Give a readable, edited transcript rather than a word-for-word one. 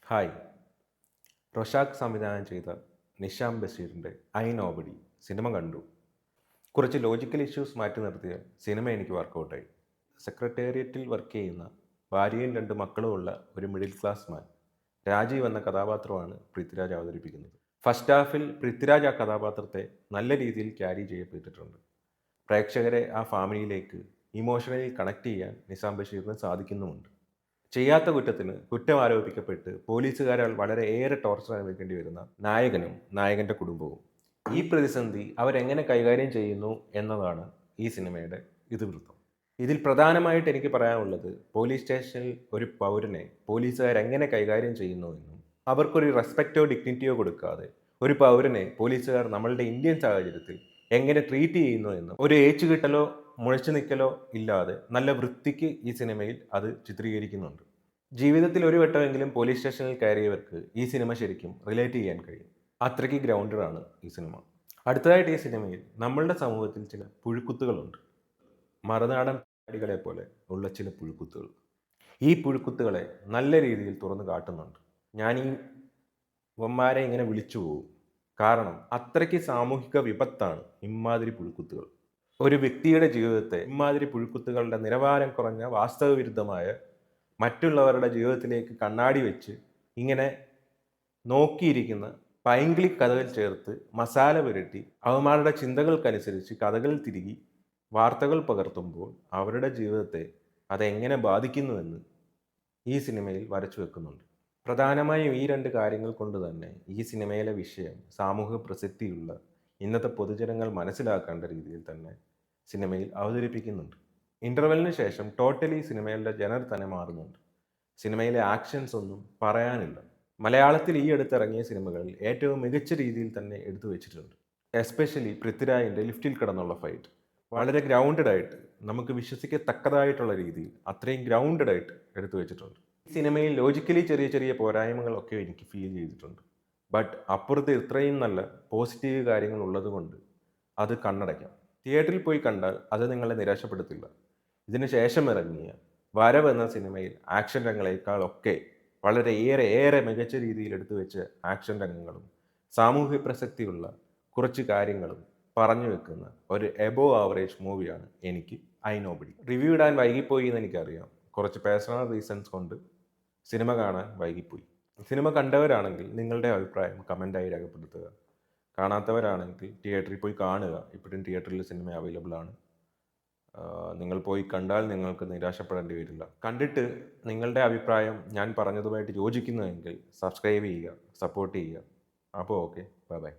Hi. റൊഷാഖ് സംവിധാനം ചെയ്ത നിശാം ബഷീറിൻ്റെ ഐ നോബഡി സിനിമ കണ്ടു. കുറച്ച് ലോജിക്കൽ ഇഷ്യൂസ് മാറ്റി നിർത്തിയ സിനിമ എനിക്ക് വർക്കൗട്ടായി. സെക്രട്ടേറിയറ്റിൽ വർക്ക് ചെയ്യുന്ന ഭാര്യയും 2 മക്കളുമുള്ള ഒരു മിഡിൽ ക്ലാസ് മാൻ രാജീവ് എന്ന കഥാപാത്രമാണ് പൃഥ്വിരാജ് അവതരിപ്പിക്കുന്നത്. ഫസ്റ്റ് ഹാഫിൽ പൃഥ്വിരാജ് ആ കഥാപാത്രത്തെ നല്ല രീതിയിൽ ക്യാരി ചെയ്യപ്പെട്ടിട്ടുണ്ട്. പ്രേക്ഷകരെ ആ ഫാമിലിയിലേക്ക് ഇമോഷണലി കണക്ട് ചെയ്യാൻ നിശാം ബഷീറിന് സാധിക്കുന്നുമുണ്ട്. ചെയ്യാത്ത കുറ്റത്തിന് കുറ്റം ആരോപിക്കപ്പെട്ട് പോലീസുകാരാൽ ഏറെ ടോർച്ചർ അനുഭവിക്കേണ്ടി വരുന്ന നായകനും നായകൻ്റെ കുടുംബവും ഈ പ്രതിസന്ധി അവരെങ്ങനെ കൈകാര്യം ചെയ്യുന്നു എന്നതാണ് ഈ സിനിമയുടെ ഇതിവൃത്തം. ഇതിൽ പ്രധാനമായിട്ട് എനിക്ക് പറയാനുള്ളത് പോലീസ് സ്റ്റേഷനിൽ ഒരു പൗരനെ പോലീസുകാരെങ്ങനെ കൈകാര്യം ചെയ്യുന്നു എന്നും അവർക്കൊരു റെസ്പെക്റ്റോ ഡിഗ്നിറ്റിയോ കൊടുക്കാതെ ഒരു പൗരനെ പോലീസുകാർ നമ്മളുടെ ഇന്ത്യൻ സാഹചര്യത്തിൽ എങ്ങനെ ട്രീറ്റ് ചെയ്യുന്നു എന്നും ഒരു ഏച്ചുകിട്ടലോ മുഴച്ചു നിൽക്കലോ ഇല്ലാതെ നല്ല വൃത്തിക്ക് ഈ സിനിമയിൽ അത് ചിത്രീകരിക്കുന്നുണ്ട്. ജീവിതത്തിൽ ഒരു വട്ടമെങ്കിലും പോലീസ് സ്റ്റേഷനിൽ കയറിയവർക്ക് ഈ സിനിമ ശരിക്കും റിലേറ്റ് ചെയ്യാൻ കഴിയും. അത്രയ്ക്ക് ഗ്രൗണ്ടഡാണ് ഈ സിനിമ. അടുത്തതായിട്ട് ഈ സിനിമയിൽ നമ്മളുടെ സമൂഹത്തിൽ ചില പുഴുക്കുത്തുകളുണ്ട്. മറുനാടൻ അടികളെ പോലെ ഉള്ള ചില പുഴുക്കുത്തുകൾ. ഈ പുഴുക്കുത്തുകളെ നല്ല രീതിയിൽ തുറന്നു കാട്ടുന്നുണ്ട്. ഞാൻ ഈ വന്മാരെ ഇങ്ങനെ വിളിച്ചു പോകും. കാരണം അത്രയ്ക്ക് സാമൂഹിക വിപത്താണ് ഇമാതിരി പുഴുക്കുത്തുകൾ. ഒരു വ്യക്തിയുടെ ജീവിതത്തെ ഇമാതിരി പുഴുക്കുത്തുകളുടെ നിലവാരം കുറഞ്ഞ വാസ്തവവിരുദ്ധമായ മറ്റുള്ളവരുടെ ജീവിതത്തിലേക്ക് കണ്ണാടി വെച്ച് ഇങ്ങനെ നോക്കിയിരിക്കുന്ന പൈങ്കിളി കഥകൾ ചേർത്ത് മസാല പുരട്ടി അവന്മാരുടെ ചിന്തകൾക്കനുസരിച്ച് കഥകൾ തിരികി വാർത്തകൾ പകർത്തുമ്പോൾ അവരുടെ ജീവിതത്തെ അതെങ്ങനെ ബാധിക്കുന്നുവെന്ന് ഈ സിനിമയിൽ വരച്ചു വെക്കുന്നുണ്ട്. പ്രധാനമായും ഈ 2 കാര്യങ്ങൾ കൊണ്ട് തന്നെ ഈ സിനിമയിലെ വിഷയം സാമൂഹിക പ്രസക്തിയുള്ള ഇന്നത്തെ പൊതുജനങ്ങൾ മനസ്സിലാക്കേണ്ട രീതിയിൽ തന്നെ സിനിമയിൽ അവതരിപ്പിക്കുന്നുണ്ട്. ഇൻ്റർവെല്ലിന് ശേഷം ടോട്ടലി സിനിമയുടെ ജനർ തന്നെ മാറുന്നുണ്ട്. സിനിമയിലെ ആക്ഷൻസ് ഒന്നും പറയാനില്ല. മലയാളത്തിൽ ഈ അടുത്തിറങ്ങിയ സിനിമകളിൽ ഏറ്റവും മികച്ച രീതിയിൽ തന്നെ എടുത്തു വെച്ചിട്ടുണ്ട്. എസ്പെഷ്യലി പൃഥ്വിരാജിൻ്റെ ലിഫ്റ്റിൽ കിടന്നുള്ള ഫൈറ്റ് വളരെ ഗ്രൗണ്ടഡ് ആയിട്ട് നമുക്ക് വിശ്വസിക്കത്തക്കതായിട്ടുള്ള രീതിയിൽ അത്രയും ഗ്രൗണ്ടഡ് ആയിട്ട് എടുത്തു വെച്ചിട്ടുണ്ട്. ഈ സിനിമയിൽ ലോജിക്കലി ചെറിയ ചെറിയ പോരായ്മകളൊക്കെ എനിക്ക് ഫീൽ ചെയ്തിട്ടുണ്ട്. ബട്ട് അപ്പുറത്ത് ഇത്രയും നല്ല പോസിറ്റീവ് കാര്യങ്ങൾ ഉള്ളത് കൊണ്ട് അത് കണ്ണടയ്ക്കാം. തിയേറ്ററിൽ പോയി കണ്ടാൽ അത് നിങ്ങളെ നിരാശപ്പെടുത്തില്ല. ഇതിനു ശേഷം ഇറങ്ങിയ വരവ് എന്ന സിനിമയിൽ ആക്ഷൻ രംഗങ്ങളേക്കാളൊക്കെ ഏറെ മികച്ച രീതിയിൽ എടുത്തു വെച്ച ആക്ഷൻ രംഗങ്ങളും സാമൂഹ്യ പ്രസക്തിയുള്ള കുറച്ച് കാര്യങ്ങളും പറഞ്ഞു വെക്കുന്ന ഒരു എബോവ് ആവറേജ് മൂവിയാണ് എനിക്ക് ഐ നോബഡി. റിവ്യൂ ഇടാൻ വൈകിപ്പോയി എന്ന് എനിക്കറിയാം. കുറച്ച് പേഴ്സണൽ റീസൺസ് കൊണ്ട് സിനിമ കാണാൻ വൈകിപ്പോയി. സിനിമ കണ്ടവരാണെങ്കിൽ നിങ്ങളുടെ അഭിപ്രായം കമൻ്റായി രേഖപ്പെടുത്തുക. കാണാത്തവരാണെങ്കിൽ തിയേറ്ററിൽ പോയി കാണുക. ഇപ്പോഴും തിയേറ്ററിൽ സിനിമ അവൈലബിൾ ആണ്. നിങ്ങൾ പോയി കണ്ടാൽ നിങ്ങൾക്ക് നിരാശപ്പെടേണ്ടി വരില്ല. കണ്ടിട്ട് നിങ്ങളുടെ അഭിപ്രായം ഞാൻ പറഞ്ഞതുമായിട്ട് യോജിക്കുന്നുവെങ്കിൽ സബ്സ്ക്രൈബ് ചെയ്യുക, സപ്പോർട്ട് ചെയ്യുക. അപ്പോൾ ഓക്കെ, ബൈ ബൈ.